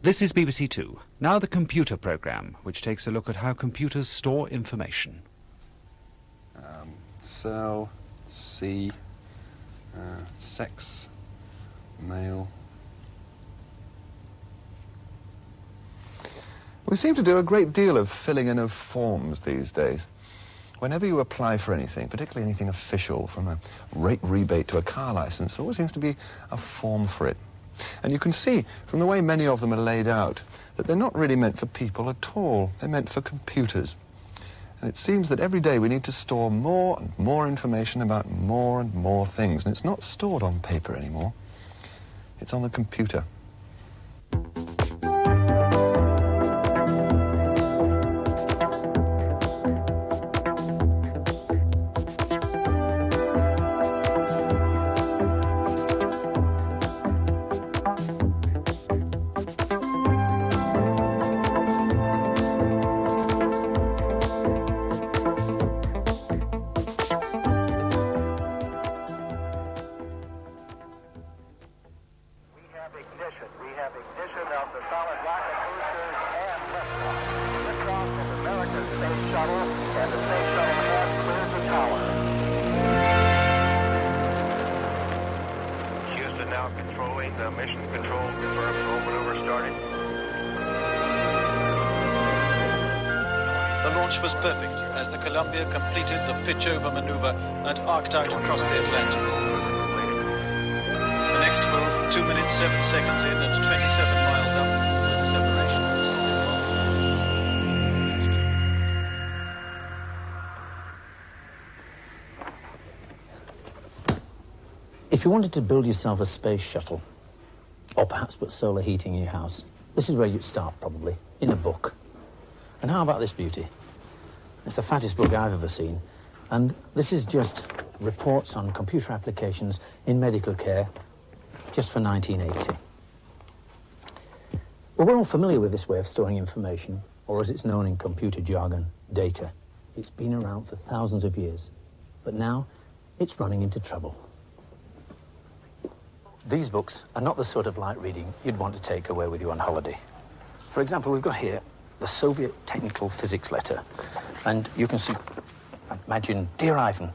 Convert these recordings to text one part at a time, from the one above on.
This is BBC Two. Now the computer programme, which takes a look at how computers store information. Cell, C, sex, male. We seem to do a great deal of filling in of forms these days. Whenever you apply for anything, particularly anything official, from a rate rebate to a car licence, there always seems to be a form for it. And you can see from the way many of them are laid out that they're not really meant for people at all. They're meant for computers. And it seems that every day we need to store more and more information about more and more things. And it's not stored on paper anymore. It's on the computer. We have ignition of the solid rocket boosters and liftoff. Liftoff of America's space shuttle, and the space shuttle has cleared the tower. Houston now controlling. Mission control confirms roll maneuver starting. The launch was perfect as the Columbia completed the pitch-over maneuver and arced out across the Atlantic. The next move, 2 minutes 7 seconds in and 27 miles up, was the separation of the solid rocket boosters. If you wanted to build yourself a space shuttle, or perhaps put solar heating in your house, this is where you'd start, probably, in a book. And how about this beauty? It's the fattest book I've ever seen, and this is just reports on computer applications in medical care just for 1980. Well, we're all familiar with this way of storing information, or as it's known in computer jargon, data. It's been around for thousands of years, but now it's running into trouble. These books are not the sort of light reading you'd want to take away with you on holiday. For example, we've got here the Soviet Technical Physics Letter, and you can see, imagine, Dear Ivan,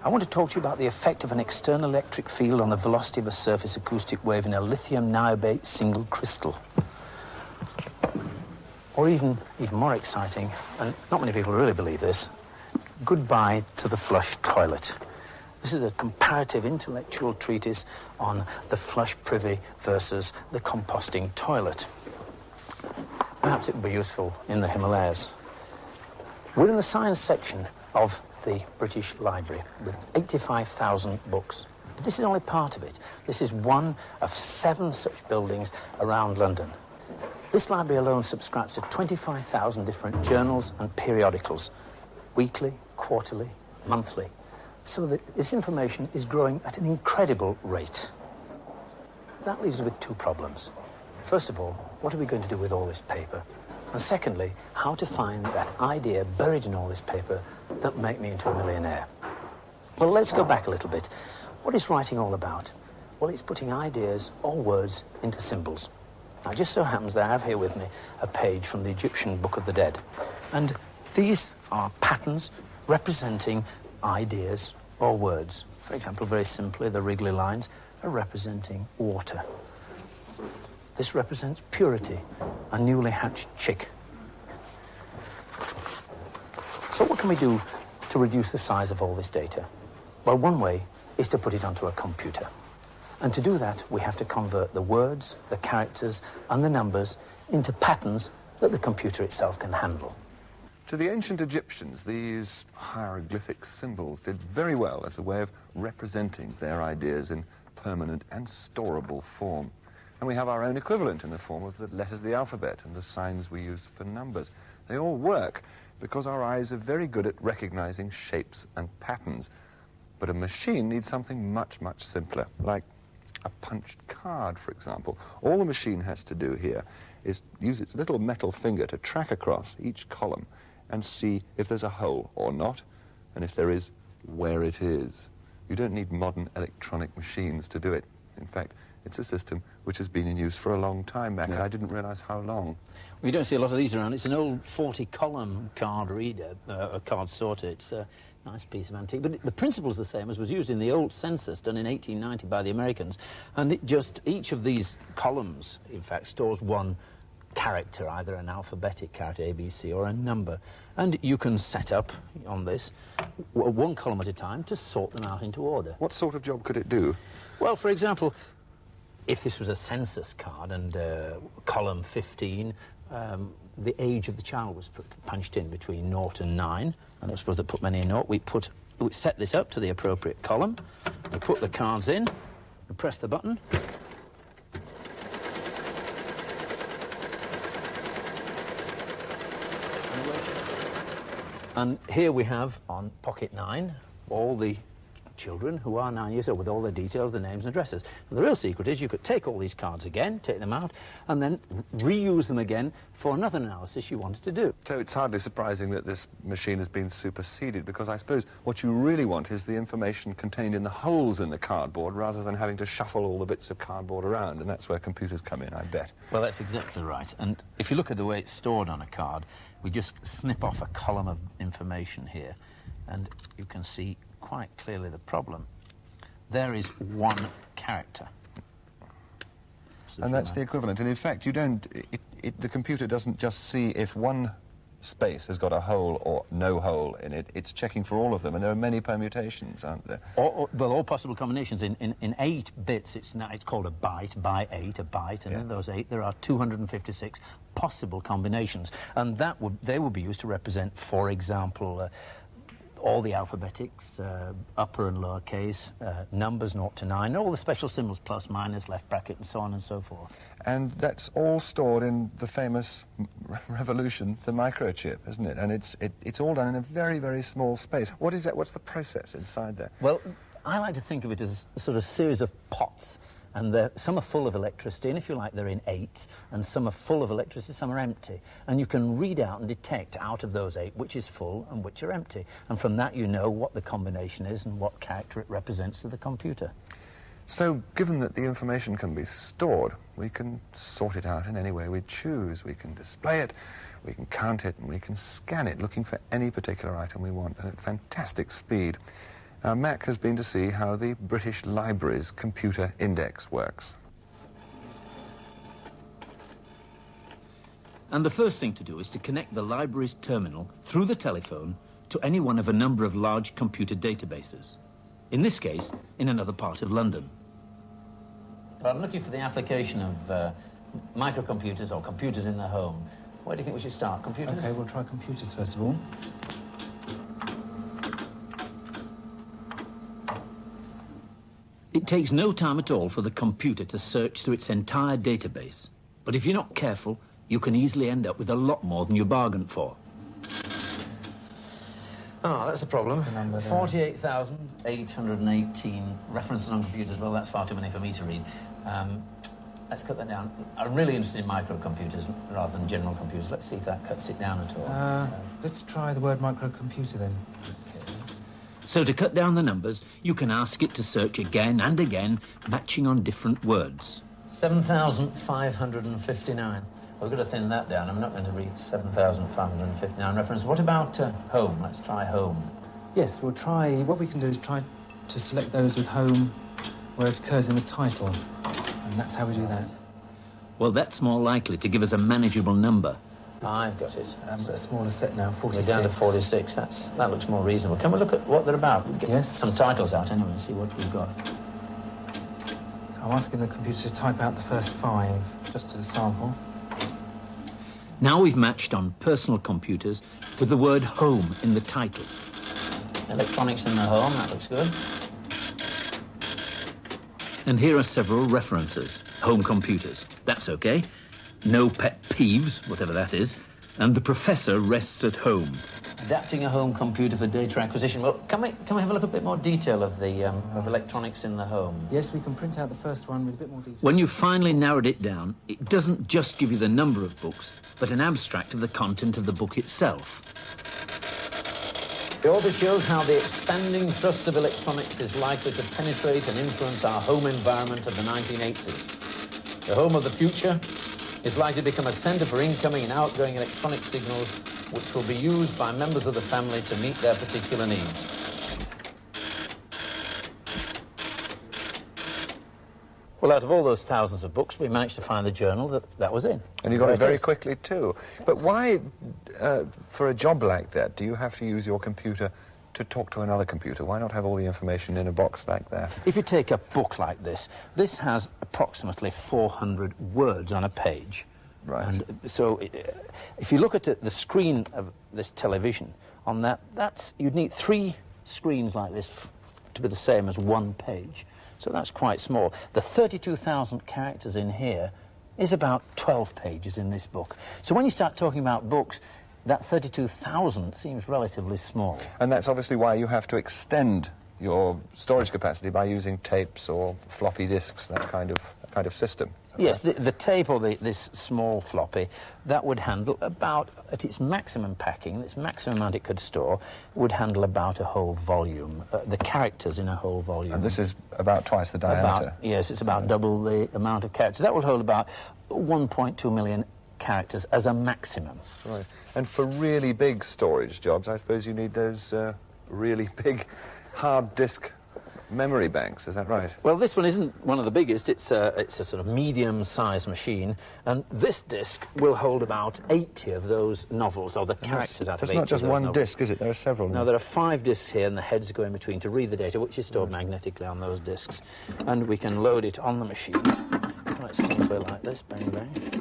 I want to talk to you about the effect of an external electric field on the velocity of a surface acoustic wave in a lithium niobate single crystal. Or even more exciting, and not many people really believe this, Goodbye to the Flush Toilet. This is a comparative intellectual treatise on the flush privy versus the composting toilet. Perhaps it would be useful in the Himalayas. We're in the science section of the British Library with 85,000 books. But this is only part of it. This is one of 7 such buildings around London. This library alone subscribes to 25,000 different journals and periodicals, weekly, quarterly, monthly. So that this information is growing at an incredible rate. That leaves us with 2 problems. First of all, what are we going to do with all this paper? And secondly, how to find that idea buried in all this paper that will make me into a millionaire. Well, let's go back a little bit. What is writing all about? Well, it's putting ideas or words into symbols. Now, it just so happens that I have here with me a page from the Egyptian Book of the Dead. And these are patterns representing ideas or words. For example, very simply, the wriggly lines are representing water. This represents purity, a newly hatched chick. So what can we do to reduce the size of all this data? Well, one way is to put it onto a computer. And to do that, we have to convert the words, the characters, and the numbers into patterns that the computer itself can handle. To the ancient Egyptians, these hieroglyphic symbols did very well as a way of representing their ideas in permanent and storable form. And we have our own equivalent in the form of the letters of the alphabet and the signs we use for numbers. They all work because our eyes are very good at recognizing shapes and patterns. But a machine needs something much, much simpler, like a punched card, for example. All the machine has to do here is use its little metal finger to track across each column and see if there's a hole or not, and if there is, where it is. You don't need modern electronic machines to do it. In fact, it's a system which has been in use for a long time, Mac. I didn't realise how long. We don't see a lot of these around. It's an old 40-column card reader, a card sorter. It's a nice piece of antique. But the principle's the same as was used in the old census done in 1890 by the Americans. And each of these columns, in fact, stores one character, either an alphabetic character, A, B, C, or a number. And you can set up on this one column at a time to sort them out into order. What sort of job could it do? Well, for example, if this was a census card and column 15, the age of the child was punched in between 0 and 9. I don't suppose they put many in 0. We set this up to the appropriate column. We put the cards in and press the button. And here we have on pocket 9 all the children who are 9 years old with all their details, their names and addresses. And the real secret is you could take all these cards again, take them out, and then reuse them again for another analysis you wanted to do. So it's hardly surprising that this machine has been superseded, because I suppose what you really want is the information contained in the holes in the cardboard rather than having to shuffle all the bits of cardboard around, and that's where computers come in, I bet. Well, that's exactly right. And if you look at the way it's stored on a card, we just snip off a column of information here, and you can see quite clearly the problem. There is one character. And that's the equivalent. And in fact, the computer doesn't just see if one space has got a hole or no hole in it. It's checking for all of them, and there are many permutations, aren't there? Well, all possible combinations. In 8 bits, it's called a byte, by 8, a byte, and in those 8 there are 256 possible combinations, and they would be used to represent, for example, all the alphabetics, upper and lower case, numbers 0 to 9, all the special symbols, plus, minus, left bracket, and so on and so forth. And that's all stored in the famous revolution, the microchip, isn't it? And it's all done in a very, very small space. What is that? What's the process inside there? Well, I like to think of it as a sort of series of pots. And some are full of electricity, and if you like, they're in 8s, and some are full of electricity, some are empty. And you can read out and detect out of those 8 which is full and which are empty. And from that you know what the combination is and what character it represents to the computer. So, given that the information can be stored, we can sort it out in any way we choose. We can display it, we can count it, and we can scan it, looking for any particular item we want, and at fantastic speed. Now, Mac has been to see how the British Library's computer index works. And the first thing to do is to connect the library's terminal through the telephone to any one of a number of large computer databases. In this case, in another part of London. I'm looking for the application of microcomputers or computers in the home. Where do you think we should start? Computers? OK, we'll try computers first of all. It takes no time at all for the computer to search through its entire database. But if you're not careful, you can easily end up with a lot more than you bargained for. Oh, that's a problem. 48,818 references on computers. Well, that's far too many for me to read. Let's cut that down. I'm really interested in microcomputers rather than general computers. Let's see if that cuts it down at all. Let's try the word microcomputer then. So to cut down the numbers, you can ask it to search again and again, matching on different words. 7,559. We've got to thin that down. I'm not going to read 7,559 references. What about home? Let's try home. Yes, we'll try... What we can do is try to select those with home where it occurs in the title. And that's how we do that. Well, that's more likely to give us a manageable number. I've got it. A smaller set now, 46. We're down to 46. That looks more reasonable. Can we look at what they're about? Get yes. Some titles out anyway and see what we've got. I'm asking the computer to type out the first 5, just as a sample. Now we've matched on personal computers with the word home in the title. Electronics in the home, that looks good. And here are several references. Home computers, that's OK. No pet peeves, whatever that is. And the professor rests at home. Adapting a home computer for data acquisition. Well, can we have a look at a bit more detail of the of electronics in the home? Yes, we can print out the first one with a bit more detail. When you've finally narrowed it down, it doesn't just give you the number of books, but an abstract of the content of the book itself. The orbit shows how the expanding thrust of electronics is likely to penetrate and influence our home environment of the 1980s. The home of the future is likely to become a centre for incoming and outgoing electronic signals, which will be used by members of the family to meet their particular needs. Well, out of all those thousands of books, we managed to find the journal that was in. And you got it very quickly, too. But why, for a job like that, do you have to use your computer to talk to another computer? Why not have all the information in a box like that? If you take a book like this has approximately 400 words on a page. Right. And so if you look at the screen of this television, on you'd need 3 screens like this to be the same as one page. So that's quite small. The 32,000 characters in here is about 12 pages in this book. So when you start talking about books, that 32,000 seems relatively small. And that's obviously why you have to extend your storage capacity by using tapes or floppy disks, that kind of system. Yes, the tape or this small floppy, that would handle about, at its maximum packing, its maximum amount it could store, would handle about a whole volume, the characters in a whole volume. And this is about twice the diameter? Yes, it's about double the amount of characters. That would hold about 1.2 million characters as a maximum. Right. And for really big storage jobs, I suppose you need those really big hard disk memory banks, is that right? Well, this one isn't one of the biggest. It's a sort of medium-sized machine, and this disc will hold about 80 of those novels, or the characters out of 80. It's not just one disc, is it? There are several. No, there are 5 discs here, and the heads go in between to read the data, which is stored magnetically on those discs. And we can load it on the machine quite simply like this, bang, bang.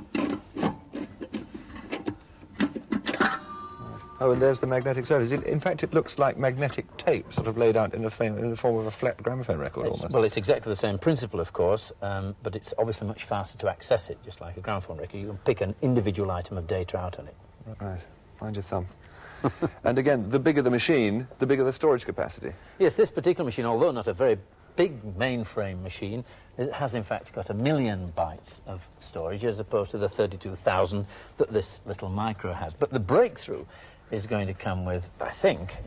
Oh, and there's the magnetic surface. In fact, it looks like magnetic tape, sort of laid out in the form of a flat gramophone record, almost. Well, it's exactly the same principle, of course, but it's obviously much faster to access it, just like a gramophone record. You can pick an individual item of data out on it. Right. Mind your thumb. And again, the bigger the machine, the bigger the storage capacity. Yes, this particular machine, although not a very big mainframe machine, it has in fact got 1 million bytes of storage, as opposed to the 32,000 that this little micro has. But the breakthrough is going to come with, I think,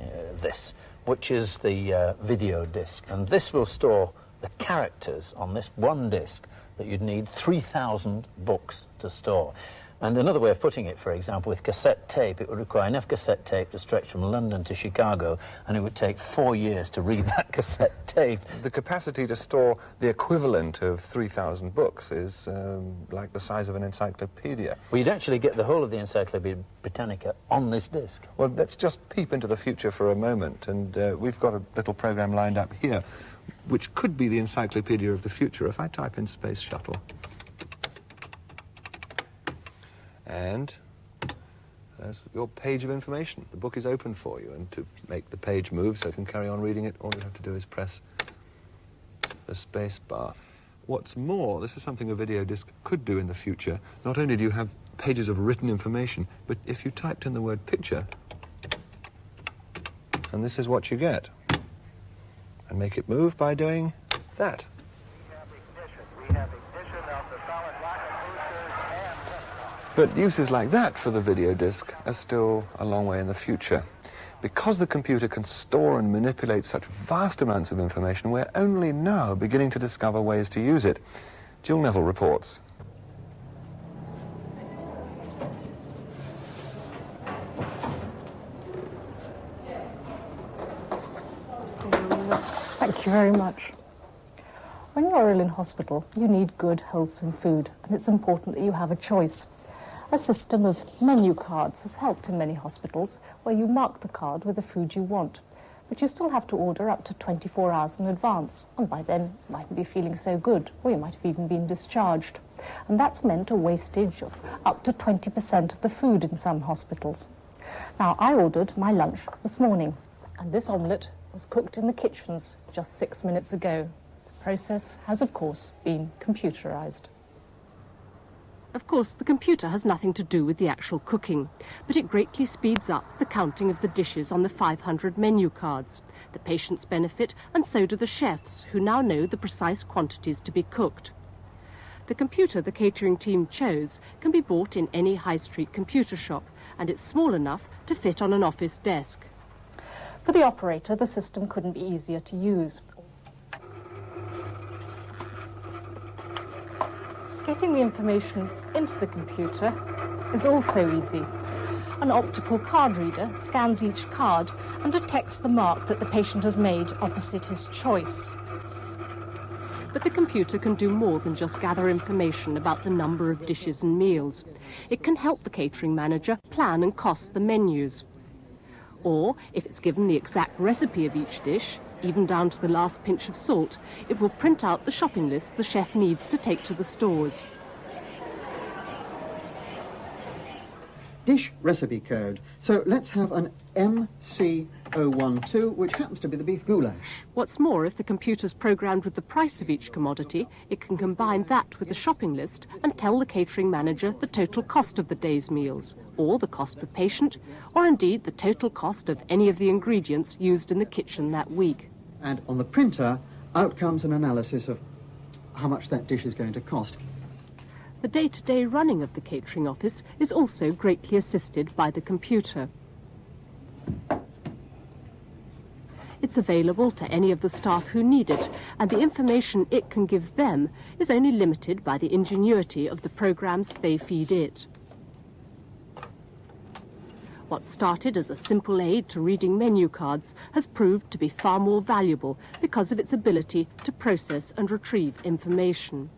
this, which is the video disc. And this will store the characters on this one disc that you'd need 3,000 books to store. And another way of putting it, for example, with cassette tape, it would require enough cassette tape to stretch from London to Chicago, and it would take 4 years to read that cassette tape. The capacity to store the equivalent of 3,000 books is like the size of an encyclopedia. Well, you'd actually get the whole of the Encyclopedia Britannica on this disc. Well, let's just peep into the future for a moment, and we've got a little program lined up here, which could be the Encyclopedia of the Future. If I type in Space Shuttle, and there's your page of information. The book is open for you, and to make the page move so you can carry on reading it, all you have to do is press the space bar. What's more, this is something a video disc could do in the future. Not only do you have pages of written information, but if you typed in the word picture, and this is what you get. And make it move by doing that. We have ignition of the solid rocket boosters and liftoff. But uses like that for the video disc are still a long way in the future. Because the computer can store and manipulate such vast amounts of information, we're only now beginning to discover ways to use it. Jill Neville reports. Thank you very much. When you're ill in hospital, you need good, wholesome food, and it's important that you have a choice. A system of menu cards has helped in many hospitals, where you mark the card with the food you want, but you still have to order up to 24 hours in advance, and by then you mightn't be feeling so good, or you might have even been discharged. And that's meant a wastage of up to 20% of the food in some hospitals. Now, I ordered my lunch this morning, and this omelette was cooked in the kitchens just 6 minutes ago. The process has, of course, been computerized. Of course, the computer has nothing to do with the actual cooking, but it greatly speeds up the counting of the dishes on the 500 menu cards. The patients benefit, and so do the chefs, who now know the precise quantities to be cooked. The computer the catering team chose can be bought in any high street computer shop, and it's small enough to fit on an office desk. For the operator, the system couldn't be easier to use. Getting the information into the computer is also easy. An optical card reader scans each card and detects the mark that the patient has made opposite his choice. But the computer can do more than just gather information about the number of dishes and meals. It can help the catering manager plan and cost the menus. Or, if it's given the exact recipe of each dish, even down to the last pinch of salt, it will print out the shopping list the chef needs to take to the stores. Dish recipe code. So let's have an MC012, which happens to be the beef goulash. What's more, if the computer's programmed with the price of each commodity, it can combine that with the shopping list and tell the catering manager the total cost of the day's meals, or the cost per patient, or indeed the total cost of any of the ingredients used in the kitchen that week. And on the printer, out comes an analysis of how much that dish is going to cost. The day-to-day running of the catering office is also greatly assisted by the computer. It's available to any of the staff who need it, and the information it can give them is only limited by the ingenuity of the programs they feed it. What started as a simple aid to reading menu cards has proved to be far more valuable because of its ability to process and retrieve information.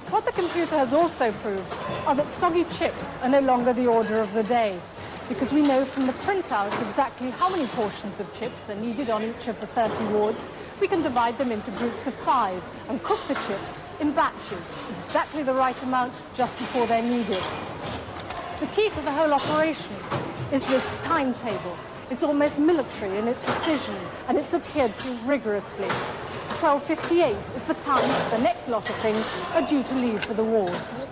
What the computer has also proved are that soggy chips are no longer the order of the day, because we know from the printout exactly how many portions of chips are needed on each of the 30 wards. We can divide them into groups of 5 and cook the chips in batches, exactly the right amount just before they're needed. The key to the whole operation is this timetable. It's almost military in its precision, and it's adhered to rigorously. 12:58 is the time the next lot of things are due to leave for the wards.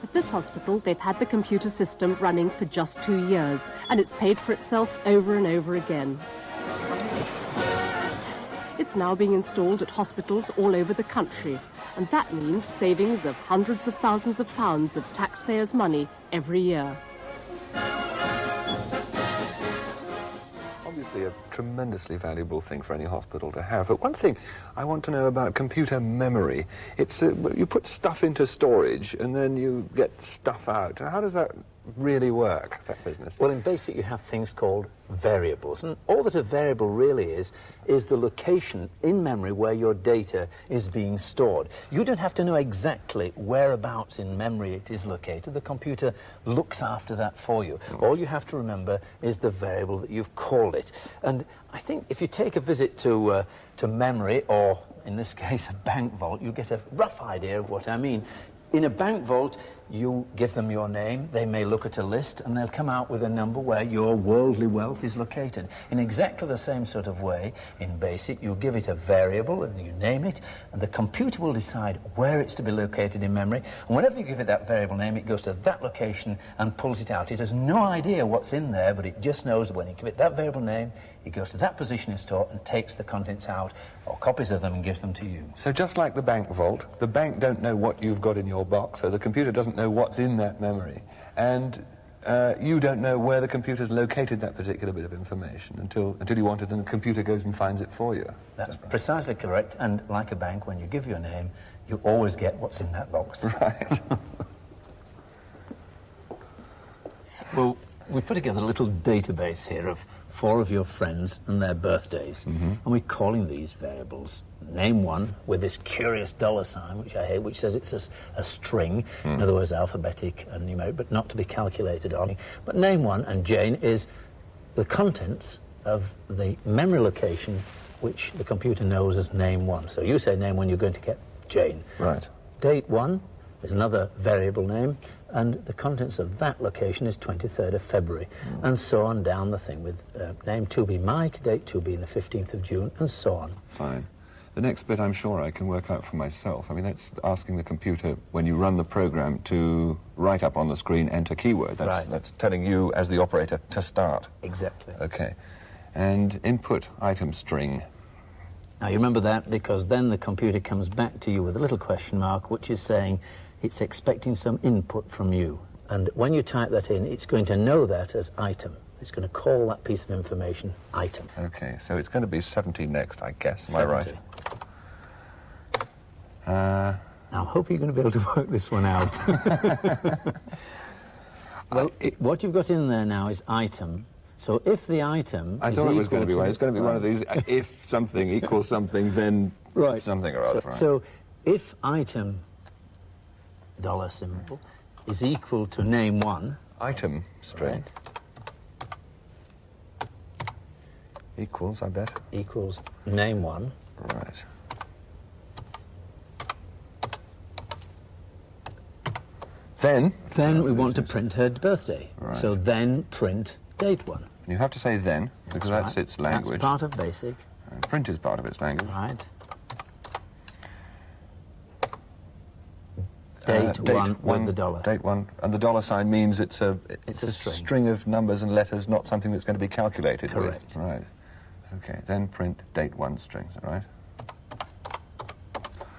At this hospital, they've had the computer system running for just 2 years, and it's paid for itself over and over again. It's now being installed at hospitals all over the country, and that means savings of hundreds of thousands of pounds of taxpayers' money every year. Obviously a tremendously valuable thing for any hospital to have. But one thing I want to know about computer memory, it's you put stuff into storage and then you get stuff out. How does that really work, that business? Well, in BASIC you have things called variables, and all that a variable really is the location in memory where your data is being stored. You don't have to know exactly whereabouts in memory it is located. The computer looks after that for you. All you have to remember is the variable that you've called it. And I think if you take a visit to memory, or in this case a bank vault, you get a rough idea of what I mean. In a bank vault, you give them your name, they may look at a list, and they'll come out with a number where your worldly wealth is located. In exactly the same sort of way, in BASIC, you give it a variable, and you name it, and the computer will decide where it's to be located in memory, and whenever you give it that variable name, it goes to that location and pulls it out. It has no idea what's in there, but it just knows that when you give it that variable name, it goes to that position in store and takes the contents out, or copies of them, and gives them to you. So just like the bank vault, the bank don't know what you've got in your box, so the computer doesn't know what's in that memory, and you don't know where the computer's located that particular bit of information until you want it, and the computer goes and finds it for you. That's precisely correct, and like a bank, when you give your name, you always get what's in that box. Right. Well, we put together a little database here of 4 of your friends and their birthdays, and we're calling these variables. Name one with this curious $sign, which I hate, which says it's a string, in other words, alphabetic and numeric, but not to be calculated on. But name one, and Jane, is the contents of the memory location which the computer knows as name 1. So you say name 1, you're going to get Jane. Right. Date 1 is another variable name, and the contents of that location is 23rd of February, and so on down the thing, with name 2 being Mike, date 2 being the 15th of June, and so on. Fine. The next bit I'm sure I can work out for myself. I mean, that's asking the computer, when you run the program, to write up on the screen, enter keyword. That's telling you, as the operator, to start. Exactly. Okay. And input item string. Now, you remember that because then the computer comes back to you with a little question mark, which is saying it's expecting some input from you. And when you type that in, it's going to know that as item. It's going to call that piece of information item. Okay, so it's going to be 70 next, I guess. Am 70. I right? Now, I hope you're going to be able to work this one out. Well, what you've got in there now is item. So if the item I is thought it was equal going to be one. It's going to be one of these, if something equals something, then something or other. So if item $symbol is equal to name one. Item string. Right. Equals, I bet. Equals name one. Right. Then we want to print her birthday. Right. So then print date one. You have to say then, because that's its language. That's part of BASIC. And print is part of its language. Right. Date one with the dollar. Date one. And the $sign means it's a string of numbers and letters, not something that's going to be calculated with. Correct. Right. Okay, then print date one strings, all right?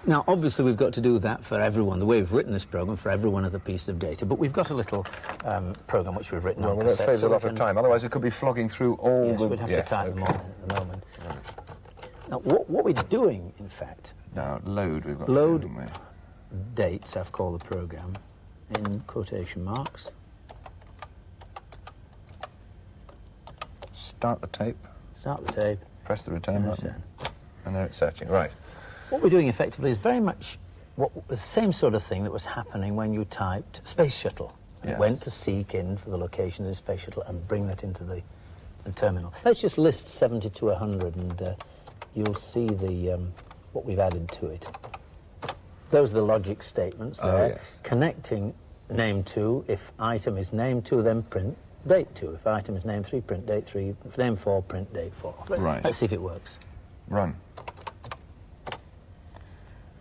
Now, obviously, we've got to do that for everyone, the way we've written this program, for every one of the pieces of data. But we've got a little program which we've written on Well, that cassette, saves so a lot of time. Otherwise, it could be flogging through all yes, the... we'd have to type them all in at the moment. Now, what we're doing, in fact... Now, load we've got load to do, haven't we? dates, I've called the program, in quotation marks. Start the tape. Start the tape. Press the return button. And there it's searching. Right. What we're doing effectively is very much the same sort of thing that was happening when you typed Space Shuttle. Yes. It went to seek in for the locations in Space Shuttle and bring that into the terminal. Let's just list 70 to 100 and you'll see what we've added to it. Those are the logic statements there. Yes. Connecting name 2. If item is name 2, then print date 2. If item is name 3, print date 3. If name 4, print date 4. Right. Let's see if it works. Run.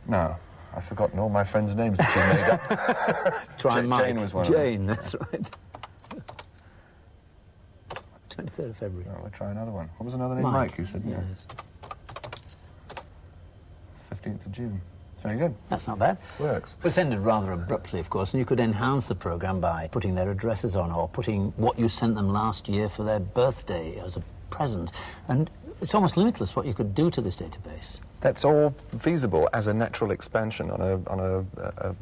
No, I've forgotten all my friends' names that you made up. Try Mike. Jane was one Jane, of them. that's right. 23rd of February. Oh, we'll try another one. What was another name? Mike, you said? Yes. 15th of June. Very good. That's not bad. Works. It's ended rather abruptly, of course, and you could enhance the programme by putting their addresses on or putting what you sent them last year for their birthday as a present. And it's almost limitless what you could do to this database. That's all feasible as a natural expansion on a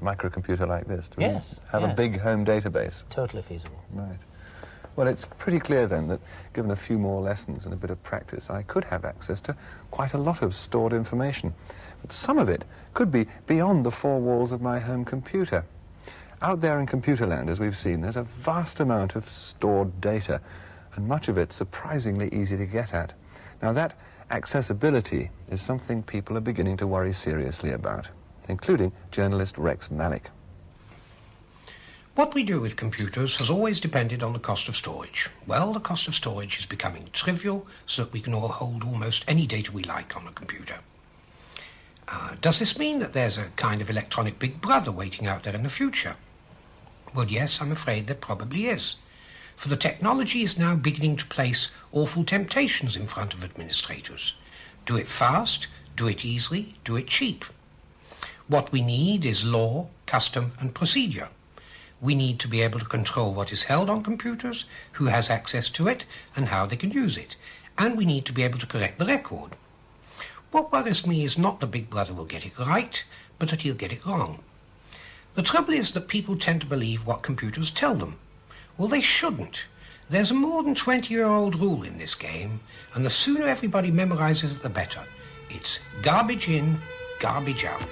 microcomputer like this. Do yes. Have a big home database. Totally feasible. Right. Well, it's pretty clear then that, given a few more lessons and a bit of practice, I could have access to quite a lot of stored information. But some of it could be beyond the four walls of my home computer. Out there in computer land, as we've seen, there's a vast amount of stored data, and much of it surprisingly easy to get at. Now, that accessibility is something people are beginning to worry seriously about, including journalist Rex Malik. What we do with computers has always depended on the cost of storage. Well, the cost of storage is becoming trivial so that we can all hold almost any data we like on a computer. Does this mean that there's a kind of electronic big brother waiting out there in the future? Well, yes, I'm afraid there probably is. For the technology is now beginning to place awful temptations in front of administrators. Do it fast, do it easily, do it cheap. What we need is law, custom, and procedure. We need to be able to control what is held on computers, who has access to it, and how they can use it. And we need to be able to correct the record. What worries me is not that Big Brother will get it right, but that he'll get it wrong. The trouble is that people tend to believe what computers tell them. Well, they shouldn't. There's a more than 20-year-old rule in this game, and the sooner everybody memorizes it, the better. It's garbage in, garbage out.